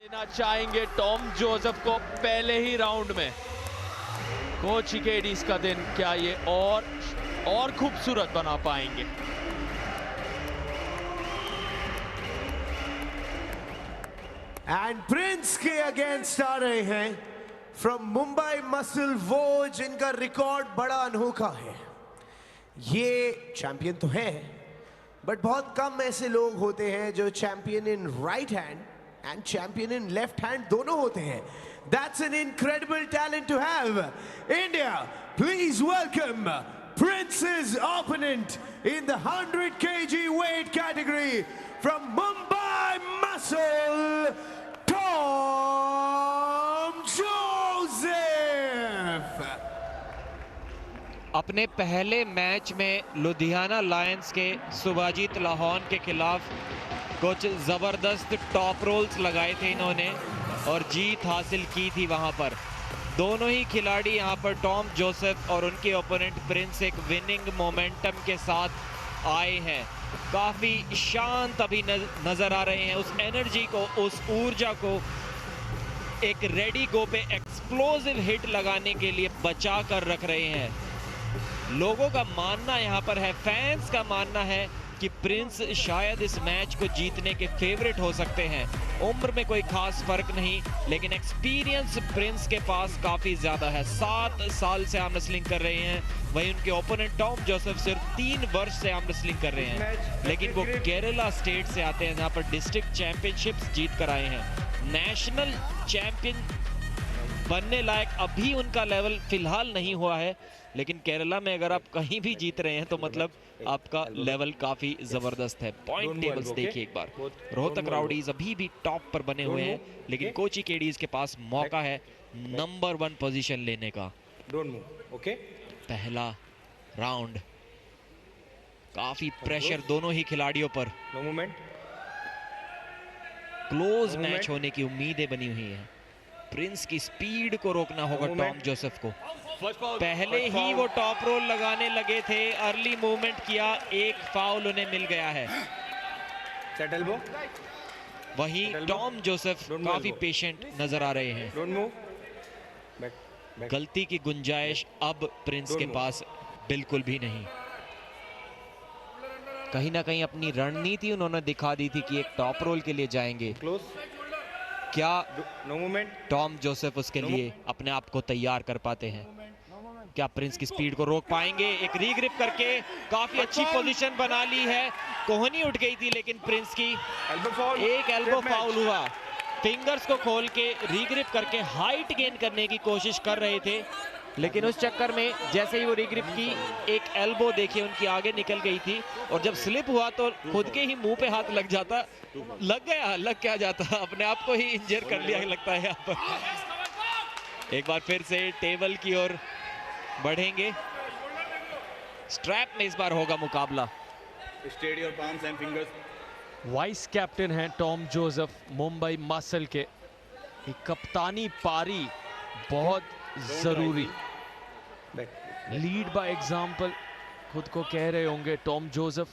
देना चाहेंगे Tom Joseph को पहले ही राउंड में। कोच केडीज का दिन क्या ये और खूबसूरत बना पाएंगे। एंड प्रिंस के अगेंस्ट आ रहे हैं फ्रॉम मुंबई मसल, वो जिनका रिकॉर्ड बड़ा अनोखा है। ये चैंपियन तो है, बट बहुत कम ऐसे लोग होते हैं जो champion in right hand and champion in left hand दोनों होते हैं। That's an incredible talent to have. India, please welcome Prince's opponent in the 100 kg weight category from Mumbai Muscle, Tom Joseph. अपने पहले मैच में Ludhiana Lions के सुभाजीत लाहौन के खिलाफ कुछ ज़बरदस्त टॉप रोल्स लगाए थे इन्होंने और जीत हासिल की थी वहां पर। दोनों ही खिलाड़ी यहां पर टॉम जोसेफ और उनके ओपोनेंट प्रिंस एक विनिंग मोमेंटम के साथ आए हैं। काफ़ी शांत अभी नज़र आ रहे हैं। उस एनर्जी को, उस ऊर्जा को एक रेडी गो पे एक्सप्लोसिव हिट लगाने के लिए बचा कर रख रहे हैं। लोगों का मानना यहाँ पर है, फैंस का मानना है कि प्रिंस शायद इस मैच को जीतने के फेवरेट हो सकते हैं। उम्र में कोई खास फर्क नहीं, लेकिन एक्सपीरियंस प्रिंस के पास काफ़ी ज़्यादा है। 7 साल से आर्म रेसलिंग कर रहे हैं, वहीं उनके ओपोनेंट टॉम जोसेफ सिर्फ 3 वर्ष से आर्म रेसलिंग कर रहे हैं। लेकिन वो केरला स्टेट से आते हैं जहाँ पर डिस्ट्रिक्ट चैंपियनशिप्स जीत कर आए हैं। नेशनल चैंपियन बनने लायक अभी उनका लेवल फिलहाल नहीं हुआ है, लेकिन केरला में अगर आप कहीं भी जीत रहे हैं तो मतलब आपका लेवल काफी जबरदस्त है। पॉइंट टेबल्स देखिए एक बार। रोहतक राउडीज अभी भी टॉप पर बने हुए हैं, लेकिन कोची केडीज के पास मौका है नंबर 1 पोजीशन लेने का। पहला राउंड, काफी प्रेशर दोनों ही खिलाड़ियों पर। क्लोज मैच होने की उम्मीदें बनी हुई हैं। प्रिंस की स्पीड को रोकना होगा टॉम जोसेफ को। पहले ही वो टॉप रोल लगाने लगे थे, अर्ली मूवमेंट किया, एक फाउल उन्हें मिल गया है। वहीं टॉम जोसेफ काफी पेशेंट नजर आ रहे हैं। गलती की गुंजाइश अब प्रिंस के पास बिल्कुल भी नहीं। कहीं ना कहीं अपनी रणनीति उन्होंने दिखा दी थी कि एक टॉप रोल के लिए जाएंगे। क्या टॉम जोसेफ उसके लिए अपने आप को तैयार कर पाते हैं? क्या प्रिंस की स्पीड को रोक पाएंगे? एक रीग्रिप करके काफी अच्छी पोजीशन बना ली है। कोहनी उठ गई थी, लेकिन प्रिंस की एक एल्बो फाउल हुआ। फिंगर्स को खोल के रीग्रिप करके हाइट गेन करने की कोशिश कर रहे थे, लेकिन उस चक्कर में जैसे ही वो रीग्रिप की, एक एल्बो देखिए उनकी आगे निकल गई थी और जब स्लिप हुआ तो खुद के ही मुंह पे हाथ लग जाता। लग क्या जाता, अपने आप को ही इंजर कर लिया लगता है यहाँ पर। एक बार फिर से टेबल की ओर बढ़ेंगे। स्ट्रैप में इस बार होगा मुकाबला। वाइस कैप्टन हैं टॉम जोसेफ मुंबई मसल के। एक कप्तानी पारी बहुत जरूरी, लीड बाय एग्जाम्पल खुद को कह रहे होंगे टॉम जोसेफ।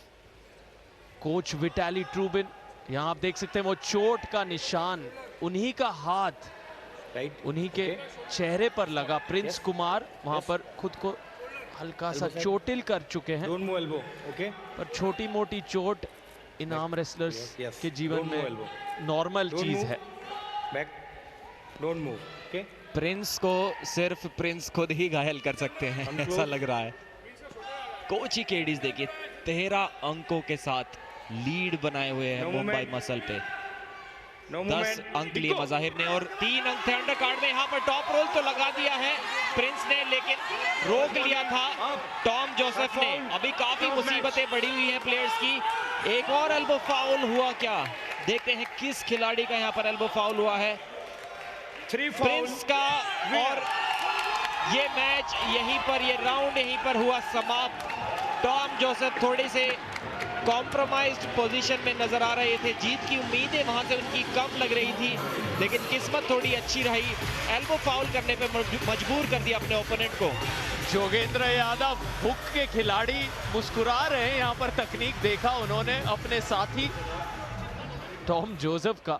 कोच विटाली ट्रूबिन, यहाँ आप देख सकते हैं वो चोट का निशान, उन्हीं का हाथ उन्हीं के चेहरे पर लगा। प्रिंस कुमार वहां पर खुद को हल्का सा चोटिल कर चुके हैं, पर छोटी मोटी चोट इन आर्म रेसलर्स के जीवन में नॉर्मल चीज है। प्रिंस को सिर्फ प्रिंस खुद ही घायल कर सकते हैं, ऐसा लग रहा है। कोची केडीज देखिए 13 अंकों के साथ लीड बनाए हुए हैं मुंबई मसल पे। 10 अंक लिए मज़ाहिर ने और 3 अंक थे अंडर कार्ड में। यहाँ पर टॉप रोल तो लगा दिया है प्रिंस ने, लेकिन रोक लिया था टॉम जोसेफ ने। अभी काफी मुसीबतें बढ़ी हुई हैं प्लेयर्स की। एक और एल्बो फाउल हुआ क्या? देखते हैं किस खिलाड़ी का यहाँ पर एल्बो फाउल हुआ है। प्रिंस का, और ये मैच यहीं पर, ये राउंड यहीं पर हुआ समाप्त। टॉम जोसेफ थोड़े से कॉम्प्रोमाइज्ड पोजीशन में नजर आ रहे थे। जीत की उम्मीदें वहां से उनकी कम लग रही थी, लेकिन किस्मत थोड़ी अच्छी रही। एल्बो फाउल करने पे मजबूर कर दिया अपने ओपोनेंट को। जोगेंद्र यादव बुक के खिलाड़ी मुस्कुरा रहे हैं। यहाँ पर तकनीक देखा उन्होंने अपने साथी टॉम जोसेफ का।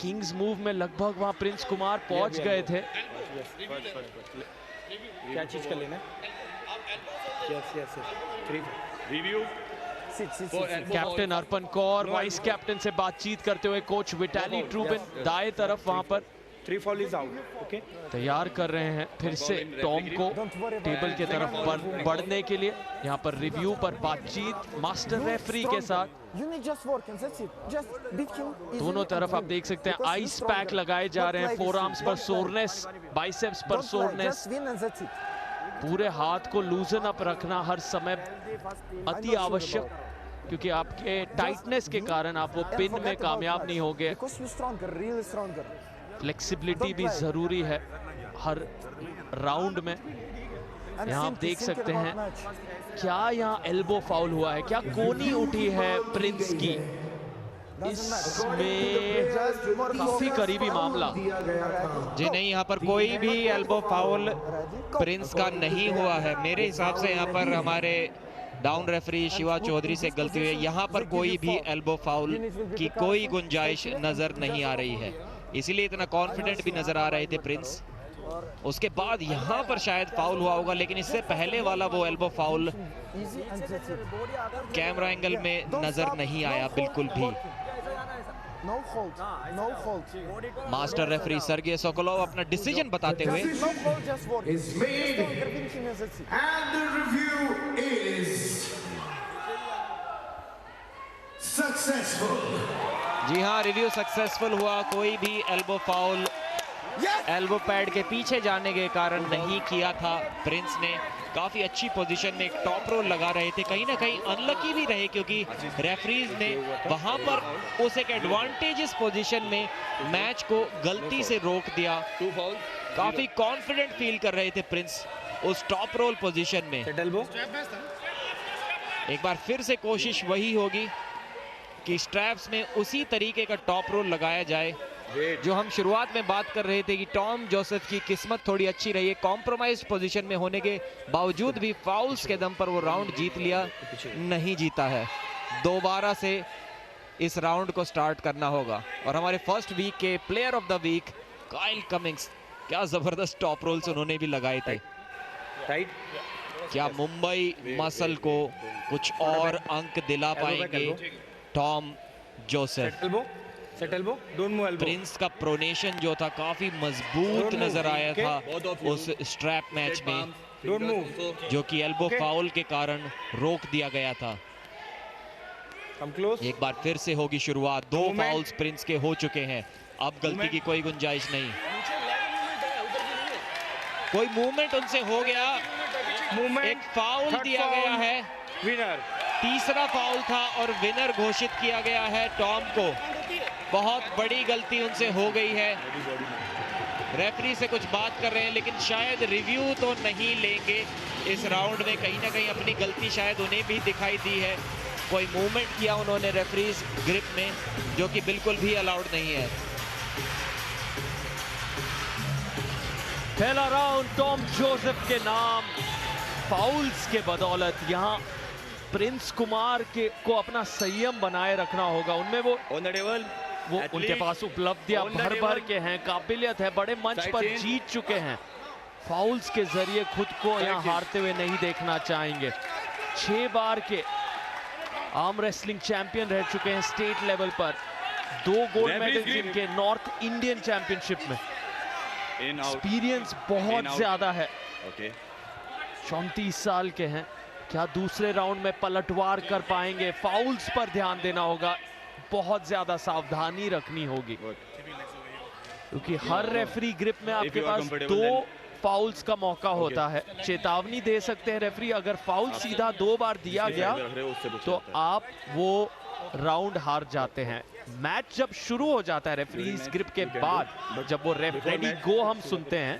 किंग्स मूव में लगभग वहां प्रिंस कुमार पहुंच गए थे। क्या चीज कर लेना? Yes yes review. कैप्टन अर्पण कौर वाइस कैप्टन से बातचीत करते हुए कोच विटाली ट्रूबिन दाएं तरफ वहां पर 3 फॉल इज आउट। ओके, तैयार कर रहे हैं फिर से टॉम को टेबल के तरफ बढ़ने के लिए। यहाँ पर रिव्यू पर बातचीत मास्टर रेफरी के साथ। दोनों तरफ आप देख सकते हैं आइस पैक लगाए जा रहे हैं। फोर आर्म्स पर सोरनेस, बाइसेप्स पर सोरनेस। पूरे हाथ को लूजन अप रखना हर समय अति आवश्यक, क्योंकि आपके टाइटनेस के कारण आप वो पिन में कामयाब नहीं होंगे। फ्लेक्सिबिलिटी भी जरूरी है हर राउंड में। यहाँ आप देख सकते हैं क्या यहाँ एल्बो फाउल हुआ है, क्या कोनी उठी है प्रिंस की। इसमें काफी करीबी मामला। जी नहीं, यहाँ पर कोई भी एल्बो फाउल प्रिंस का नहीं हुआ है। मेरे हिसाब से यहाँ पर हमारे डाउन रेफरी शिवा चौधरी से गलती हुई है। यहाँ पर कोई भी एल्बो फाउल की कोई गुंजाइश नजर नहीं आ रही है, इसीलिए इतना कॉन्फिडेंट भी नजर आ रहे थे प्रिंस। उसके बाद यहाँ पर शायद फाउल हुआ होगा, लेकिन इससे पहले वाला वो एल्बो फाउल कैमरा एंगल में नजर नहीं आया बिल्कुल भी। मास्टर रेफरी सर्गेई सोकोलोव अपना डिसीजन बताते हुए जी हाँ, रिव्यू सक्सेसफुल हुआ। कोई भी एल्बो फाउल एल्बो पैड के पीछे जाने के कारण नहीं किया था। प्रिंस ने काफी अच्छी पोजीशन में एक टॉप रोल लगा रहे थे, कहीं ना कहीं अनलकी भी रहे, क्योंकि रेफरीज ने वहां पर उस एक एडवांटेजेस पोजीशन में मैच को गलती से रोक दिया। काफी कॉन्फिडेंट फील कर रहे थे प्रिंस उस टॉप रोल पोजीशन में। एक बार फिर से कोशिश वही होगी कि स्ट्रैप्स में उसी तरीके का टॉप रोल लगाया जाए जो हम शुरुआत में बात कर रहे थे कि टॉम जोसेफ की किस्मत थोड़ी अच्छी रही है। कॉम्प्रोमाइज्ड पोजीशन में होने के बावजूद भी फाउल्स के दम पर वो राउंड जीत लिया, नहीं जीता है। दोबारा से इस राउंड को स्टार्ट करना होगा। और हमारे फर्स्ट वीक के player of the week Kyle Cummings, क्या जबरदस्त टॉप रोल्स उन्होंने भी लगाए थे। क्या मुंबई मसल को कुछ और अंक दिला पाएंगे टॉम जोसेफ? प्रिंस का प्रोनेशन जो था काफी मजबूत नजर आया था उस स्ट्रैप मैच में, जो कि एल्बो फाउल के कारण रोक दिया गया था। एक बार फिर से होगी शुरुआत। 2 फाउल्स प्रिंस के हो चुके हैं, अब गलती की कोई गुंजाइश नहीं। कोई मूवमेंट उनसे हो गया, एक फाउल दिया गया है, विनर तीसरा फाउल था और विनर घोषित किया गया है टॉम को। बहुत बड़ी गलती उनसे हो गई है। रेफरी से कुछ बात कर रहे हैं, लेकिन शायद रिव्यू तो नहीं लेंगे इस राउंड में। कहीं ना कहीं अपनी गलती शायद उन्हें भी दिखाई दी है। कोई मूवमेंट किया उन्होंने रेफरीज ग्रिप में, जो कि बिल्कुल भी अलाउड नहीं है। पहला राउंड टॉम जोसेफ के नाम। फाउल्स के बदौलत यहाँ प्रिंस कुमार को अपना संयम बनाए रखना होगा। उनमें वो उनके पास उपलब्धियां भर भर के हैं, काबिलियत है, बड़े मंच पर जीत चुके हैं। फाउल्स के जरिए खुद को यहाँ हारते हुए नहीं देखना चाहेंगे। 6 बार के आर्म रेसलिंग चैंपियन रह चुके हैं स्टेट लेवल पर। 2 गोल्ड मेडल जिनके नॉर्थ इंडियन चैंपियनशिप में। एक्सपीरियंस बहुत ज्यादा है। 34 साल के हैं। क्या दूसरे राउंड में पलटवार कर पाएंगे? फाउल्स पर ध्यान देना होगा, बहुत ज्यादा सावधानी रखनी होगी, क्योंकि हर रेफरी ग्रिप में आपके पास 2 फाउल्स का मौका होता है। चेतावनी दे सकते हैं रेफरी, अगर फाउल सीधा 2 बार दिया गया तो आप वो राउंड हार जाते हैं। मैच जब शुरू हो जाता है रेफरीज ग्रिप के बाद, जब वो रेडी गो हम सुनते हैं,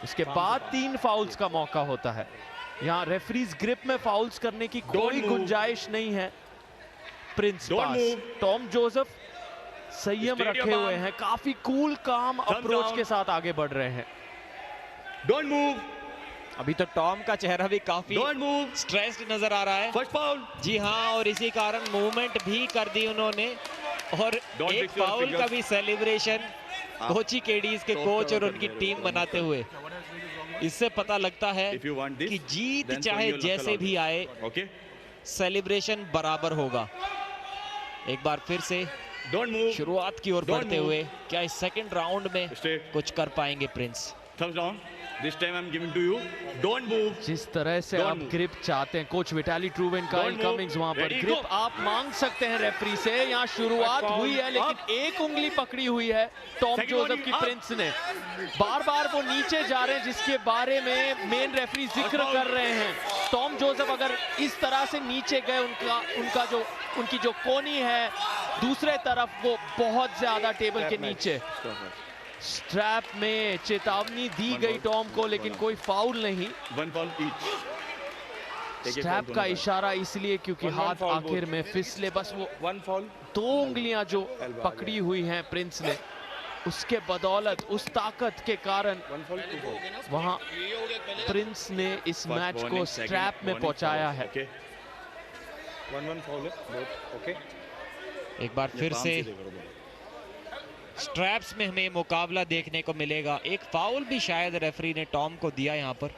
उसके बाद 3 फाउल्स का मौका होता है। यहाँ रेफरीज ग्रिप में फाउल्स करने की कोई गुंजाइश नहीं है प्रिंस पास। टॉम जोसेफ संयम रखे हुए हैं, काफी कूल काम अप्रोच के साथ आगे बढ़ रहे हैं। Don't move. अभी तो टॉम का चेहरा भी काफी स्ट्रेस्ड नजर आ रहा है। First foul. जी हाँ, और इसी कारण मूवमेंट भी कर दी उन्होंने। और एक फाउल का भी सेलिब्रेशन कोची केडीज के कोच और उनकी टीम बनाते हुए, इससे पता लगता है कि जीत चाहे जैसे भी आए, सेलिब्रेशन बराबर होगा। एक बार फिर से शुरुआत की ओर बढ़ते हुए, क्या इस सेकंड राउंड में कुछ कर पाएंगे Prince? This time I'm giving to you. Don't move. जिस तरह से आप ग्रिप चाहते हैं, कोच विटाली ट्रूवेन, काइल कमिंग्स वहां पर ग्रिप आप मांग सकते हैं रेफरी से। यहाँ शुरुआत हुई है लेकिन एक उंगली पकड़ी हुई है टॉम जोसेफ की प्रिंस ने। बार बार वो नीचे जा रहे हैं जिसके बारे में मेन रेफरी जिक्र कर रहे हैं। टॉम जोसेफ अगर इस तरह से नीचे गए, उनकी जो कोनी है दूसरे तरफ, वो बहुत ज्यादा टेबल के नीचे। स्ट्रैप में चेतावनी दी गई टॉम को, लेकिन कोई फाउल नहीं। स्ट्रैप का इशारा इसलिए क्योंकि हाथ आखिर में फिसले, बस वो 1 फाउल। 2 उंगलियां जो पकड़ी हुई हैं प्रिंस ने, उसके बदौलत, उस ताकत के कारण वहां प्रिंस ने इस मैच को स्ट्रैप में पहुंचाया है। 1-1 फाउल है। ओके, एक बार फिर से स्ट्रैप्स में हमें मुकाबला देखने को मिलेगा। एक फाउल भी शायद रेफरी ने टॉम को दिया। यहाँ पर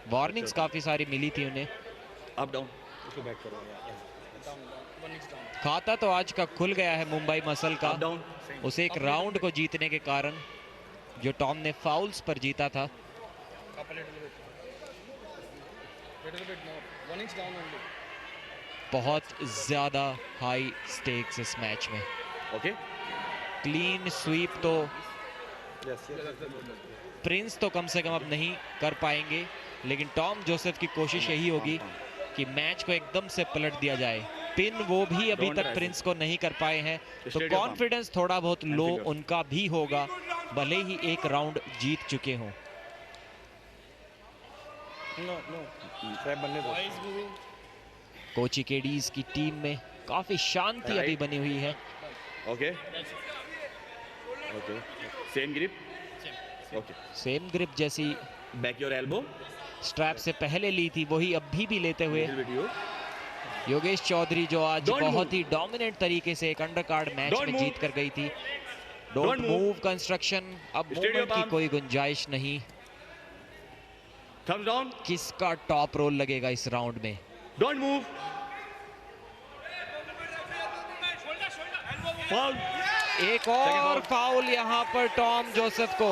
वार्निंग्स काफी सारी मिली थी उन्हें। अप डाउन खाता तो आज का खुल गया है मुंबई मसल का, उस एक राउंड को जीतने के कारण जो टॉम ने फाउल्स पर जीता था। बहुत ज्यादा हाई स्टेक्स इस मैच में। ओके, क्लीन स्वीप तो प्रिंस तो कम से कम अब नहीं कर पाएंगे, लेकिन टॉम जोसेफ की कोशिश यही होगी कि मैच को एकदम से पलट दिया जाए। पिन वो भी अभी तक प्रिंस को नहीं कर पाए हैं, तो कॉन्फिडेंस थोड़ा बहुत लो उनका भी होगा, भले ही एक राउंड जीत चुके हों। कोची केडीज की टीम में काफी शांति अभी बनी हुई है। Okay, okay, same grip. Okay, same grip जैसी बैक योर एल्बो स्ट्रैप से पहले ली थी, वही अब भी लेते हुए योगेश चौधरी, जो आज बहुत ही डोमिनेंट तरीके से एक अंडरकार्ड मैच में जीत कर गई थी। डोंट मूव कंस्ट्रक्शन, अब मूवमेंट की कोई गुंजाइश नहीं। Thumbs down. किसका टॉप रोल लगेगा इस राउंड में? Don't move. फाउल। एक और फाउल यहाँ पर टॉम जोसेफ को।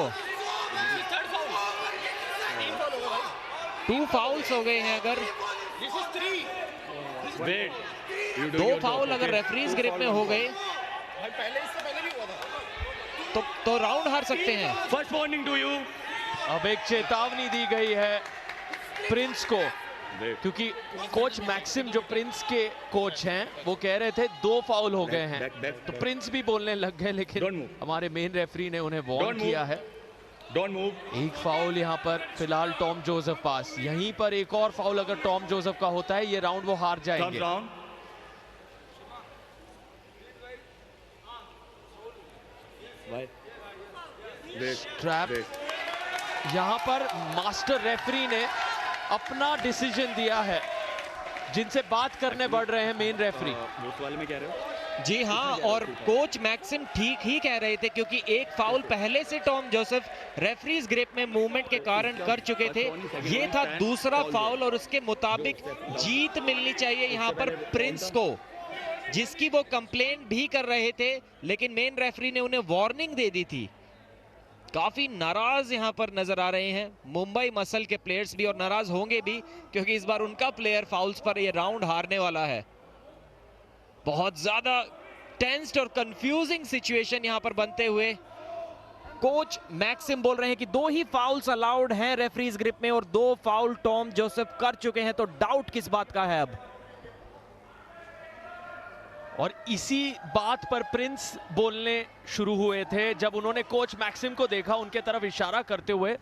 2 फाउल्स हो गए हैं। अगर 2 फाउल अगर रेफरीज ग्रिप में हो गए तो राउंड हार सकते हैं। First warning to you. अब एक चेतावनी दी गई है प्रिंस को, क्योंकि कोच मैक्सिम जो प्रिंस के कोच हैं वो कह रहे थे 2 फाउल हो गए हैं, तो प्रिंस भी बोलने लग गए, लेकिन हमारे मेन रेफरी ने उन्हें वार्न किया है। Don't move. एक फाउल यहाँ पर फिलहाल टॉम जोसेफ पास। यहीं पर एक और फाउल अगर टॉम जोसेफ का होता है, ये राउंड वो हार जाएंगे। ट्रैप। यहाँ पर मास्टर रेफरी ने अपना डिसीजन दिया है, जिनसे बात करने बढ़ रहे हैं मेन रेफरी। वाले में कह रहे हो? जी हाँ, और कोच मैक्सिम ठीक ही कह रहे थे, क्योंकि एक फाउल पहले से टॉम जोसेफ रेफरीज ग्रिप में मूवमेंट के कारण कर चुके थे। ये था दूसरा फाउल और उसके मुताबिक जीत मिलनी चाहिए यहाँ पर प्रिंस को, जिसकी वो कंप्लेन भी कर रहे थे, लेकिन मेन रेफरी ने उन्हें वार्निंग दे दी थी। काफी नाराज यहाँ पर नजर आ रहे हैं मुंबई मसल के प्लेयर्स भी, और नाराज होंगे भी क्योंकि इस बार उनका प्लेयर फाउल्स पर ये राउंड हारने वाला है। बहुत ज्यादा टेंस्ड और कंफ्यूजिंग सिचुएशन यहाँ पर बनते हुए कोच मैक्सिम बोल रहे हैं कि 2 ही फाउल्स अलाउड हैं रेफरीज ग्रिप में, और 2 फाउल टॉम जोसेफ कर चुके हैं, तो डाउट किस बात का है अब? और इसी बात पर प्रिंस बोलने शुरू हुए थे जब उन्होंने कोच मैक्सिम को देखा, उनके तरफ इशारा करते हुए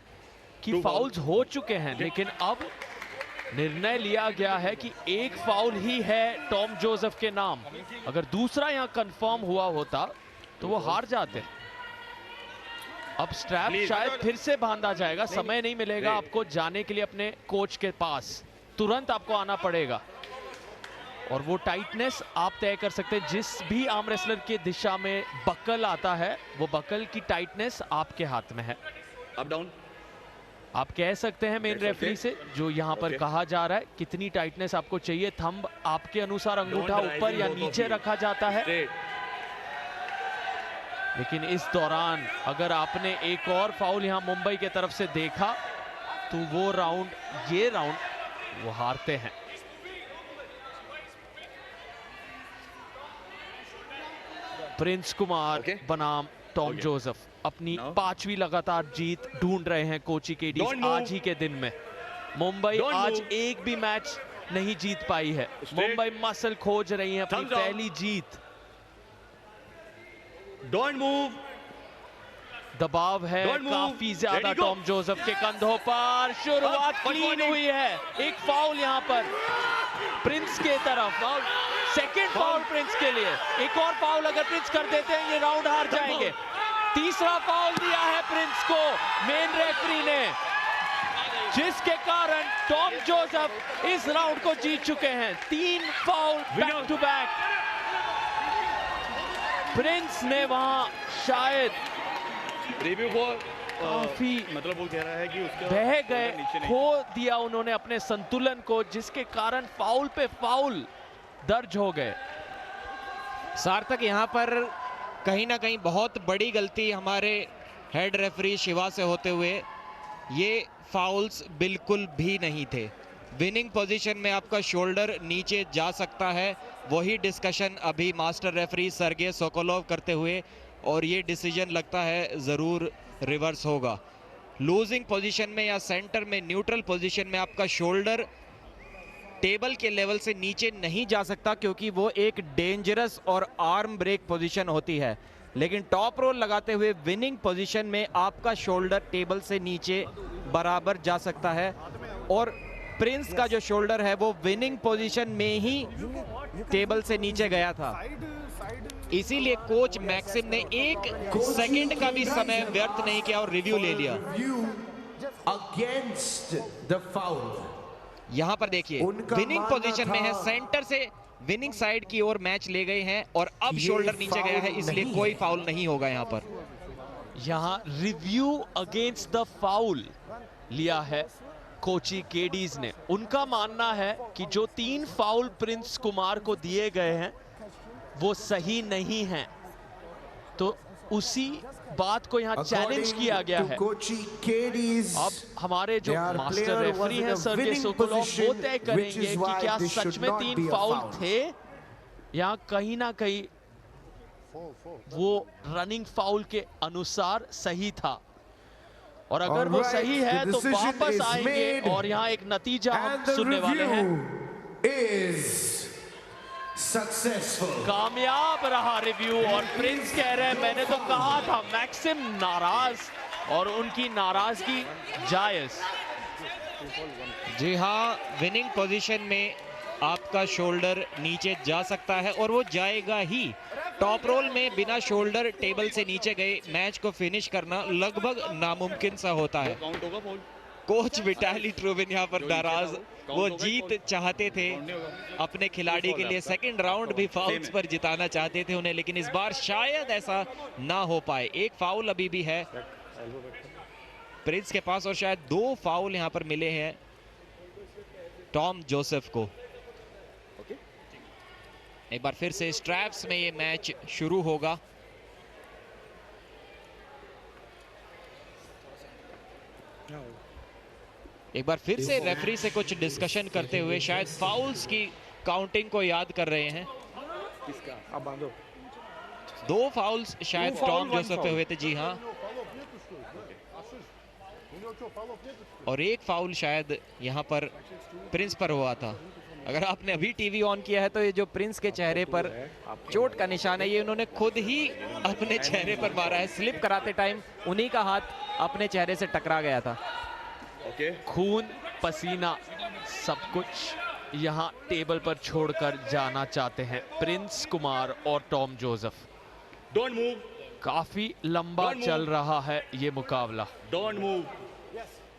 कि फाउल्स हो चुके हैं, लेकिन अब निर्णय लिया गया है कि एक फाउल ही है टॉम जोसेफ के नाम। अगर दूसरा यहां कंफर्म हुआ होता तो वो हार जाते। अब स्ट्रैप शायद फिर से बांधा जाएगा, समय नहीं मिलेगा आपको जाने के लिए अपने कोच के पास, तुरंत आपको आना पड़ेगा। और वो टाइटनेस आप तय कर सकते हैं। जिस भी आर्म रेसलर के दिशा में बकल आता है, वो बकल की टाइटनेस आपके हाथ में है। Up, down. आप कह सकते हैं मेन That's रेफरी okay. से, जो यहाँ पर Okay. कहा जा रहा है, कितनी टाइटनेस आपको चाहिए। थंब आपके अनुसार अंगूठा Don't ऊपर rise या in both नीचे of you. रखा जाता है। Straight. लेकिन इस दौरान अगर आपने एक और फाउल यहाँ मुंबई के तरफ से देखा, तो वो राउंड, ये राउंड वो हारते हैं। Prince Kumar Okay. बनाम टॉम Okay. जोसेफ अपनी Now. 5वीं लगातार जीत ढूंढ रहे हैं कोची केडीज Don't move. आज ही के दिन में। मुंबई Don't आज move. एक भी मैच नहीं जीत पाई है। Straight. मुंबई मसल खोज रही है अपनी Thumbs down. पहली जीत। Don't move. दबाव है Don't move. काफी ज्यादा Ready, go. टॉम जोसेफ के कंधों पर। शुरुआत Up, क्लीन forward. हुई है। एक फाउल यहाँ पर प्रिंस के तरफ, और सेकंड फाउल प्रिंस के लिए। एक और फाउल अगर प्रिंस कर देते हैं, ये राउंड हार जाएंगे। तीसरा फाउल दिया है प्रिंस को मेन रेफरी ने, जिसके कारण टॉम जोसेफ इस राउंड को जीत चुके हैं। 3 foul back to back. Prince ने वहां शायद Review for. काफी मतलब वो कह रहा है कि उसका बह shoulder गए, नीचे नहीं। खो दिया उन्होंने अपने संतुलन को, जिसके कारण फाउल पे फाउल दर्ज हो गए। सार्थक, यहाँ पर कहीं ना कहीं बहुत बड़ी गलती हमारे हेड रेफरी शिवा से होते हुए। ये फाउल्स बिल्कुल भी नहीं थे। विनिंग पोजीशन में आपका शोल्डर नीचे जा सकता है, वही डिस्कशन अभी मास्टर रेफरी सर्गे सोकोलोव करते हुए, और ये डिसीजन लगता है ज़रूर रिवर्स होगा। लूजिंग पोजीशन में या सेंटर में न्यूट्रल पोजीशन में आपका शोल्डर टेबल के लेवल से नीचे नहीं जा सकता, क्योंकि वो एक डेंजरस और आर्म ब्रेक पोजीशन होती है। लेकिन टॉप रोल लगाते हुए विनिंग पोजीशन में आपका शोल्डर टेबल से नीचे बराबर जा सकता है, और प्रिंस का जो शोल्डर है वो विनिंग पोजीशन में ही टेबल से नीचे गया था। इसीलिए कोच मैक्सिम ने 1 सेकंड का भी समय व्यर्थ नहीं किया और रिव्यू ले लिया। Against the foul. यहाँ पर देखिए उनका विनिंग मानना पोजीशन में है, था- सेंटर से विनिंग साइड की ओर मैच ले गए हैं, और अब ये शोल्डर नीचे गया है, फाउल इसलिए नहीं कोई है। फाउल नहीं होगा यहाँ पर। यहाँ रिव्यू अगेंस्ट द फाउल लिया है कोची केडीज ने। उनका मानना है कि जो 3 फाउल प्रिंस कुमार को दिए गए हैं वो सही नहीं हैं, तो उसी बात को यहाँ चैलेंज किया गया है। कोची केडीज, अब हमारे जो मास्टर रेफरी हैं सर्गे सोकोलोव, वो तय करेंगे कि क्या सच में 3 फाउल थे या कहीं ना कहीं वो रनिंग फाउल के अनुसार सही था। और अगर वो Alright, सही है the तो decision वापस is आएंगे made और यहाँ एक नतीजा हम and the सुनने वाले हैं। review is successful. कामयाब रहा रिव्यू, और प्रिंस कह रहे हैं मैंने तो कहा था। मैक्सिम नाराज, और उनकी नाराजगी जायज। जी हाँ, विनिंग पोजीशन में आपका शोल्डर नीचे जा सकता है, और वो जाएगा ही। टॉप रोल में बिना शोल्डर टेबल से नीचे गए मैच को फिनिश करना लगभग नामुमकिन सा होता है। काउंट होगा फाउल। कोच विटाली ट्रूविन यहाँ पर नाराज, वो होगा, जीत चाहते थे काउंट नहीं होगा। अपने खिलाड़ी के लिए, सेकंड राउंड भी फाउल्स पर जिताना चाहते थे उन्हें, लेकिन इस बार शायद ऐसा ना हो पाए। एक फाउल अभी भी है प्रिंस के पास, और शायद 2 फाउल यहाँ पर मिले हैं टॉम जोसेफ को। एक बार फिर से स्ट्रैप्स में ये मैच शुरू होगा। एक बार फिर से रेफरी से कुछ डिस्कशन करते हुए शायद फाउल्स की काउंटिंग को याद कर रहे हैं। किसका? आप बांधो। 2 फाउल्स शायद Two foul, Tom one Joseph पे foul. हुए थे, जी हाँ, और 1 फाउल शायद यहाँ पर प्रिंस पर हुआ था। अगर आपने अभी टीवी ऑन किया है तो ये जो प्रिंस के चेहरे पर चोट का निशान है, ये उन्होंने खुद ही अपने चेहरे पर मारा है। स्लिप कराते टाइम उन्हीं का हाथ अपने चेहरे से टकरा गया था। ओके। खून पसीना सब कुछ यहाँ टेबल पर छोड़कर जाना चाहते हैं प्रिंस कुमार और टॉम जोसेफ। Don't move. काफी लंबा Don't move. चल रहा है ये मुकाबला, डोंट मूव।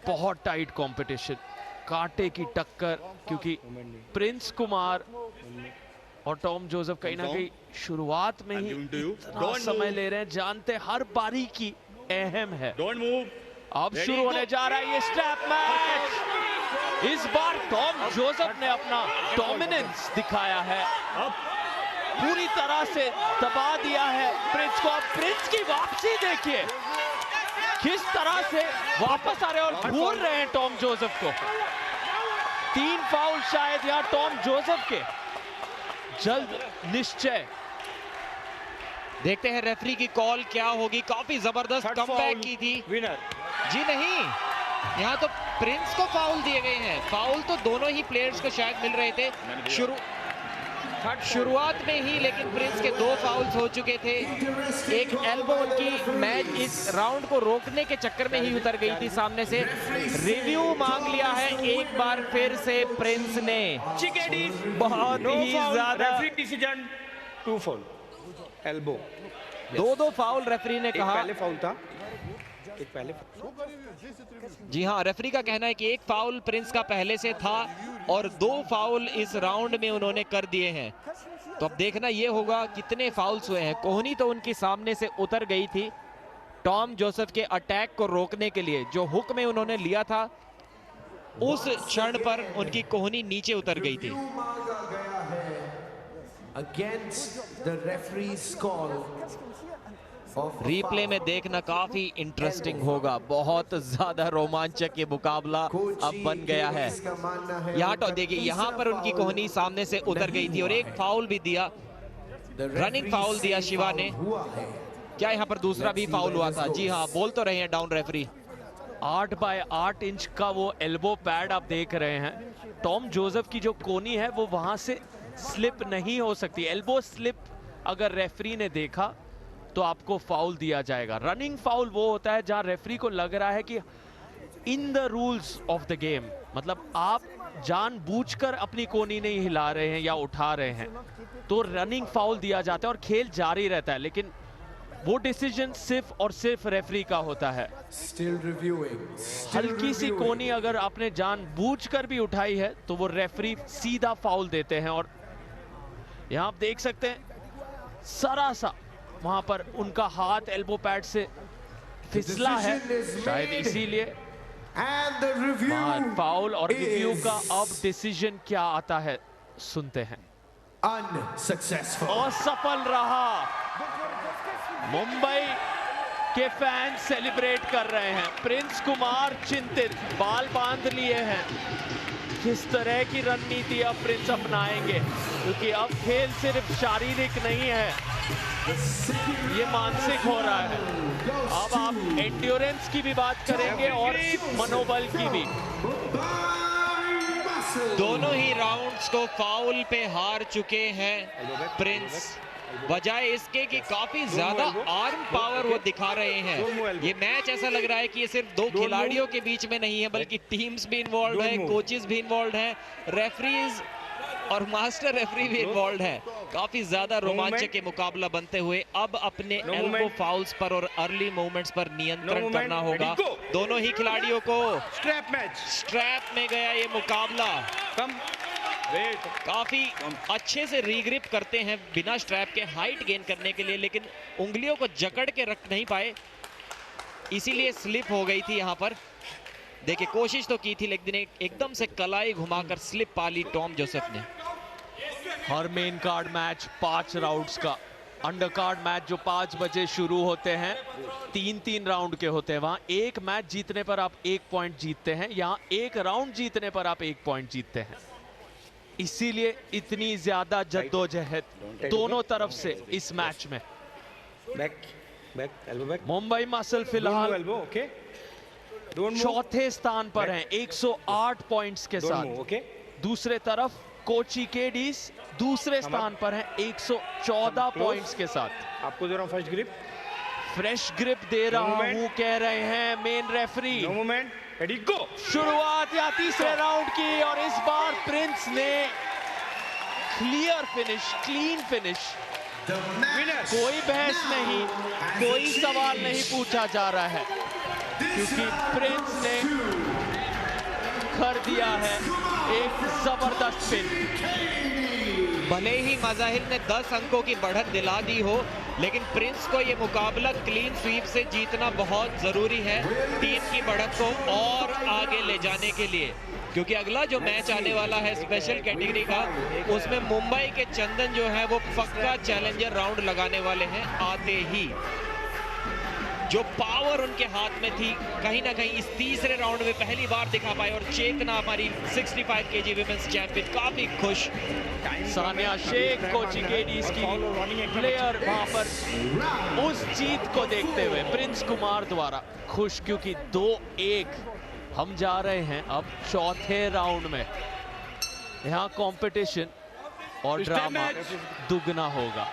बहुत टाइट कंपटीशन, कांटे की टक्कर, क्योंकि प्रिंस कुमार और टॉम जोसेफ कहीं ना कहीं शुरुआत में ही इतना समय ले रहे हैं, जानते हर बारीकी अहम है। Don't move. अब शुरू होने जा रहा है ये स्टैप मैच। इस बार टॉम जोसेफ ने अपना डोमिनेंस दिखाया है, पूरी तरह से दबा दिया है प्रिंस को। अब प्रिंस की वापसी देखिए, किस तरह से वापस आ रहे हैं और घूर रहे हैं टॉम जोसेफ को। 3 फाउल शायद यहाँ टॉम जोसेफ के, जल्द निश्चय। देखते हैं रेफरी की कॉल क्या होगी। काफी जबरदस्त कमबैक की थी। विनर जी नहीं, यहाँ तो प्रिंस को फाउल दिए गए हैं। फाउल तो दोनों ही प्लेयर्स को शायद मिल रहे थे शुरुआत में ही, लेकिन प्रिंस के 2 फाउल्स हो चुके थे। एक एल्बो उनकी मैच इस राउंड को रोकने के चक्कर में ही उतर गई थी सामने से। रिव्यू मांग लिया है एक बार फिर से प्रिंस ने। बहुत ही ज्यादा decision, 2 foul elbow, 2 foul referee ने कहा। पहले फाउल था, एक पहले। जी हाँ, रेफरी का कहना है कि 1 फाउल प्रिंस का पहले से था और 2 फाउल इस राउंड में उन्होंने कर दिए हैं। तो अब देखना ये होगा कितने फाउल्स हुए हैं। कोहनी तो उनकी सामने से उतर गई थी टॉम जोसेफ के अटैक को रोकने के लिए। जो हुक में उन्होंने लिया था उस क्षण पर उनकी कोहनी नीचे उतर गई थी। Against the referee's call of replay में देखना काफी इंटरेस्टिंग होगा। बहुत ज्यादा रोमांचक ये मुकाबला अब बन गया है। यहाँ तो देखिए, यहाँ पर उनकी कोहनी सामने से उतर गई थी और 1 फाउल भी दिया, रनिंग फाउल दिया शिवा ने। क्या यहाँ पर दूसरा भी फाउल हुआ था? जी हाँ, बोल तो रहे हैं डाउन रेफरी। 8 बाय 8 इंच का वो एल्बो पैड आप देख रहे हैं। टॉम जोसेफ की जो कोनी है वो वहां से स्लिप नहीं हो सकती। एल्बो स्लिप अगर रेफरी ने देखा तो आपको फाउल दिया जाएगा। रनिंग फाउल वो होता है जहां रेफरी को लग रहा है कि in the rules of the game, मतलब आप जानबूझकर अपनी कोनी नहीं हिला रहे हैं या उठा रहे हैं, तो रनिंग फाउल दिया जाता है और खेल जारी रहता है। लेकिन वो डिसीजन सिर्फ और सिर्फ रेफरी का होता है। हल्की सी कोनी अगर आपने जानबूझकर भी उठाई है तो वो रेफरी सीधा फाउल देते हैं। और यहां आप देख सकते हैं सरा सा वहां पर उनका हाथ एल्बो पैड से फिसला है, शायद इसीलिए फाउल। और रिव्यू का अब डिसीजन क्या आता है सुनते हैं। अनसक्सेसफुल, असफल रहा। मुंबई के फैंस सेलिब्रेट कर रहे हैं। प्रिंस कुमार चिंतित, बाल बांध लिए हैं। किस तरह की रणनीति अब प्रिंस अपनाएंगे, क्योंकि अब खेल सिर्फ शारीरिक नहीं है, ये मानसिक हो रहा है। अब आप एंड्योरेंस की भी बात करेंगे और मनोबल की भी। दोनों ही राउंड्स को फाउल पे हार चुके हैं प्रिंस, बजाय इसके कि काफी ज्यादा आर्म पावर वो दिखा रहे हैं। ये मैच ऐसा लग रहा है कि ये सिर्फ 2 खिलाड़ियों के बीच में नहीं है, बल्कि टीम्स भी इन्वॉल्व है, कोचेस भी इन्वॉल्व हैं, रेफरीज और मास्टर रेफरी भी इन्वॉल्व है। काफी ज्यादा रोमांचक ये मुकाबला बनते हुए अब अपने एल्बो फाउल्स पर और अर्ली मूवमेंट्स पर नियंत्रण करना होगा दोनों ही खिलाड़ियों को। स्ट्रैप में गया ये मुकाबला। काफी अच्छे से रीग्रिप करते हैं बिना स्ट्रैप के हाइट गेन करने के लिए, लेकिन उंगलियों को जकड़ के रख नहीं पाए, इसीलिए स्लिप हो गई थी यहाँ पर। देखिए, कोशिश तो की थी लेकिन एकदम से कलाई घुमाकर स्लिप पा ली टॉम जोसेफ ने। हर मेन कार्ड मैच 5 राउंड्स का, अंडर कार्ड मैच जो 5 बजे शुरू होते हैं 3-3 राउंड के होते हैं। वहां एक मैच जीतने पर आप 1 पॉइंट जीतते हैं, यहाँ 1 राउंड जीतने पर आप 1 पॉइंट जीतते हैं। इसीलिए इतनी ज्यादा जद्दोजहद दोनों तरफ से इस मैच में। मुंबई मसल फिलहाल चौथे स्थान पर हैं 108 पॉइंट्स के साथ। दूसरे तरफ कोची केडीज दूसरे स्थान पर हैं 114 पॉइंट्स के साथ। आपको दे रहा हूं फर्स्ट ग्रिप, फ्रेश ग्रिप दे रहा हूं कह रहे हैं main referee. No movement, ready go. शुरुआत या तीसरे राउंड की, और इस बार प्रिंस ने क्लियर फिनिश, क्लीन फिनिश। कोई बहस नहीं, कोई सवाल नहीं पूछा जा रहा है, क्योंकि प्रिंस ने कर दिया है एक जबरदस्त पिन। भले ही मज़ाहिर ने 10 अंकों की बढ़त दिला दी हो, लेकिन प्रिंस को ये मुकाबला क्लीन स्वीप से जीतना बहुत ज़रूरी है टीम की बढ़त को और आगे ले जाने के लिए, क्योंकि अगला जो मैच आने वाला है स्पेशल कैटेगरी का, उसमें मुंबई के चंदन जो है वो पक्का चैलेंजर राउंड लगाने वाले हैं। आते ही जो पावर उनके हाथ में थी कहीं ना कहीं इस तीसरे राउंड में पहली बार दिखा पाए, और चेतना हमारी 65 केजी विमेंस चैंपियन काफी खुश। सानिया शेख कोचिंग केडीज की प्लेयर वहां पर उस जीत को देखते हुए प्रिंस कुमार द्वारा खुश, क्योंकि 2-1 हम जा रहे हैं अब चौथे राउंड में। यहाँ कंपटीशन और ड्रामा दुगना होगा।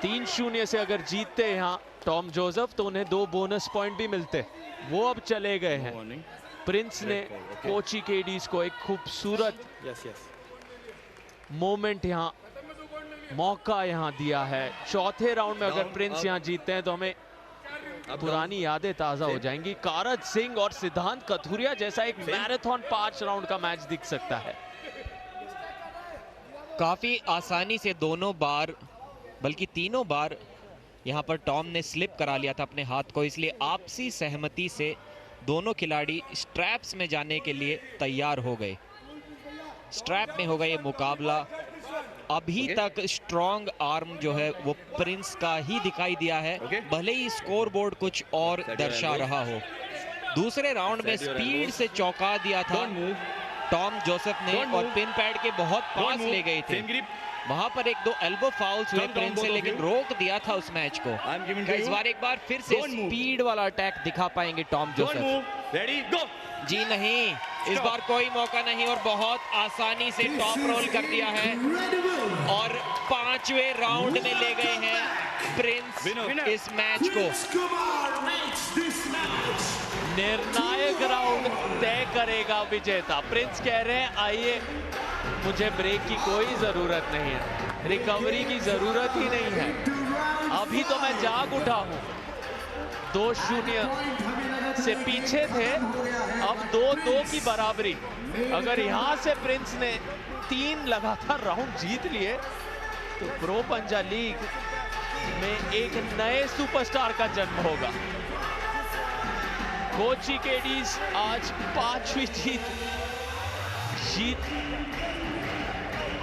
3-0 से अगर जीतते यहाँ टॉम जोसेफ तो उन्हें 2 बोनस पॉइंट भी मिलते, वो अब चले गए हैं। प्रिंस ने कोची केडीज को एक खूबसूरत मोमेंट यहाँ, मौका यहाँ दिया है। चौथे राउंड में अगर प्रिंस यहाँ जीतते हैं तो हमें पुरानी यादें ताजा हो जाएंगी। कारज सिंह और सिद्धांत कथुरिया जैसा एक मैराथन 5 राउंड का मैच दिख सकता है। काफी आसानी से दोनों बार, बल्कि तीनों बार यहाँ पर टॉम ने स्लिप करा लिया था अपने हाथ को, इसलिए आपसी सहमति से दोनों खिलाड़ी स्ट्रैप्स में जाने के लिए तैयार हो गए। स्ट्रैप में होगा ये मुकाबला। अभी तक स्ट्रॉन्ग आर्म जो है वो प्रिंस का ही दिखाई दिया है, भले ही स्कोर बोर्ड कुछ और दर्शा रहा हो। दूसरे राउंड में स्पीड से चौंका दिया था टॉम जोसेफ ने, और पिन पैड के बहुत पास ले गए थे। वहां पर 1-2 एल्बो फाउल्स हुए प्रिंस से, लेकिन रोक दिया था उस मैच को। इस बार एक बार फिर से स्पीड वाला अटैक दिखा पाएंगे टॉम जोसेफ। Ready go. जी नहीं, इस बार कोई मौका नहीं, और बहुत आसानी से टॉप रोल कर दिया है और 5वें राउंड में ले गए हैं प्रिंस इस मैच को। निर्णायक राउंड तय करेगा विजेता। प्रिंस कह रहे हैं आइए, मुझे ब्रेक की कोई जरूरत नहीं है, रिकवरी की जरूरत ही नहीं है, अभी तो मैं जाग उठा हूं। 2-0 से पीछे थे, अब 2-2 की बराबरी। अगर यहां से प्रिंस ने 3 लगातार राउंड जीत लिए तो प्रो पंजा लीग में एक नए सुपरस्टार का जन्म होगा। कोची केडीज आज 5वीं जीत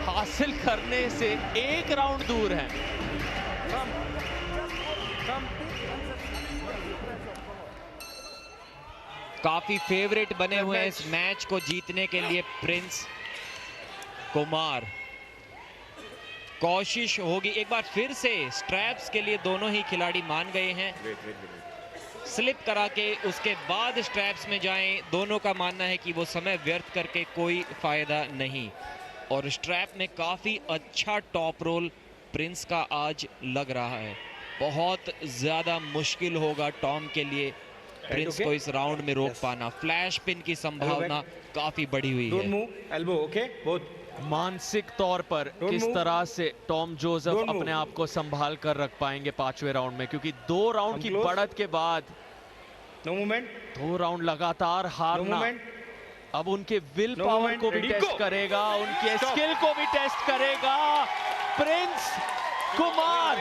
हासिल करने से 1 राउंड दूर है। काफी फेवरेट बने हुए हैं इस मैच को जीतने के लिए प्रिंस कुमार। कोशिश होगी एक बार फिर से स्ट्रैप्स के लिए, दोनों ही खिलाड़ी मान गए हैं। स्लिप करा के उसके बाद स्ट्रैप्स में जाएं, दोनों का मानना है कि वो समय व्यर्थ करके कोई फायदा नहीं। और स्ट्रैप में काफी अच्छा टॉप रोल प्रिंस का आज लग रहा है। बहुत ज्यादा मुश्किल होगा टॉम के लिए प्रिंस को इस राउंड में रोक पाना। फ्लैश पिन की संभावना काफी बढ़ी हुई है। मानसिक तौर पर किस तरह से टॉम जोसेफ अपने आप को संभाल कर रख पाएंगे 5वें राउंड में, क्योंकि 2 राउंड की बढ़त के बाद 2 राउंड लगातार हारना अब उनके विल पावर को भी टेस्ट करेगा, उनके स्किल को भी टेस्ट करेगा। प्रिंस कुमार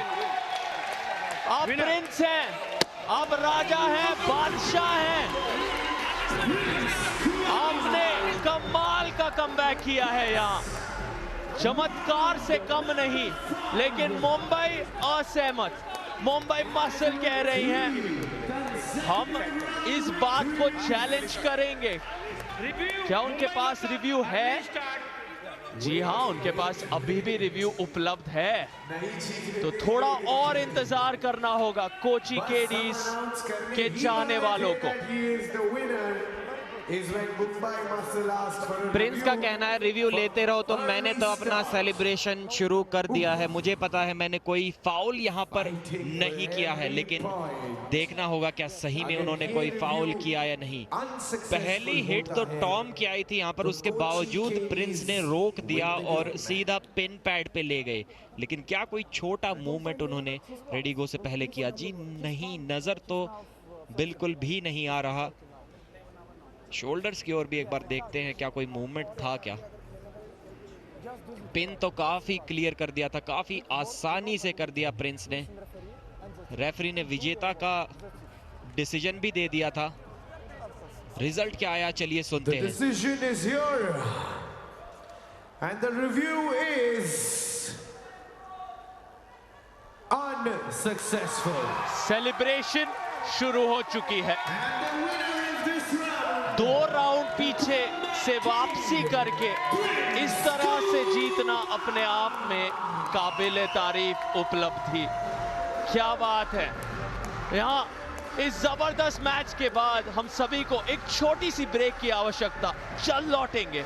अब प्रिंस हैं, अब राजा हैं, बादशाह हैं। आपने कमाल का कमबैक किया है यहाँ, चमत्कार से कम नहीं, लेकिन मुंबई असहमत। मुंबई मसल कह रही हैं हम इस बात को चैलेंज करेंगे। क्या उनके पास रिव्यू है? जी हाँ, उनके पास अभी भी रिव्यू उपलब्ध है, तो थोड़ा और इंतजार करना होगा कोची केडीज के चाहने वालों को। प्रिंस का कहना है रिव्यू लेते रहो, तो मैंने तो अपना सेलिब्रेशन शुरू कर दिया है। मुझे पता है मैंने कोई फाउल यहाँ पर नहीं किया है, लेकिन देखना होगा क्या सही में उन्होंने कोई फाउल किया या नहीं। पहली हिट तो टॉम की आई थी यहाँ पर, उसके बावजूद प्रिंस ने रोक दिया और सीधा पिन पैड पे ले गए। लेकिन क्या कोई छोटा मूवमेंट उन्होंने रेडी गो से पहले किया? जी नहीं, नजर तो बिल्कुल भी नहीं आ रहा। शोल्डर्स की ओर भी एक बार देखते हैं, क्या कोई मूवमेंट था क्या? पिन तो काफी क्लियर कर दिया था, काफी आसानी से कर दिया प्रिंस ने। रेफरी ने विजेता का डिसीजन भी दे दिया था। रिजल्ट क्या आया, चलिए सुनते हैं। Decision is here and the review is unsuccessful. Celebration शुरू हो चुकी है। And the winner of this round 2 round पीछे से वापसी करके इस तरह से जीतना अपने आप में काबिल तारीफ उपलब्धि। क्या बात है। यहाँ इस जबरदस्त मैच के बाद हम सभी को एक छोटी सी ब्रेक की आवश्यकता। चल लौटेंगे।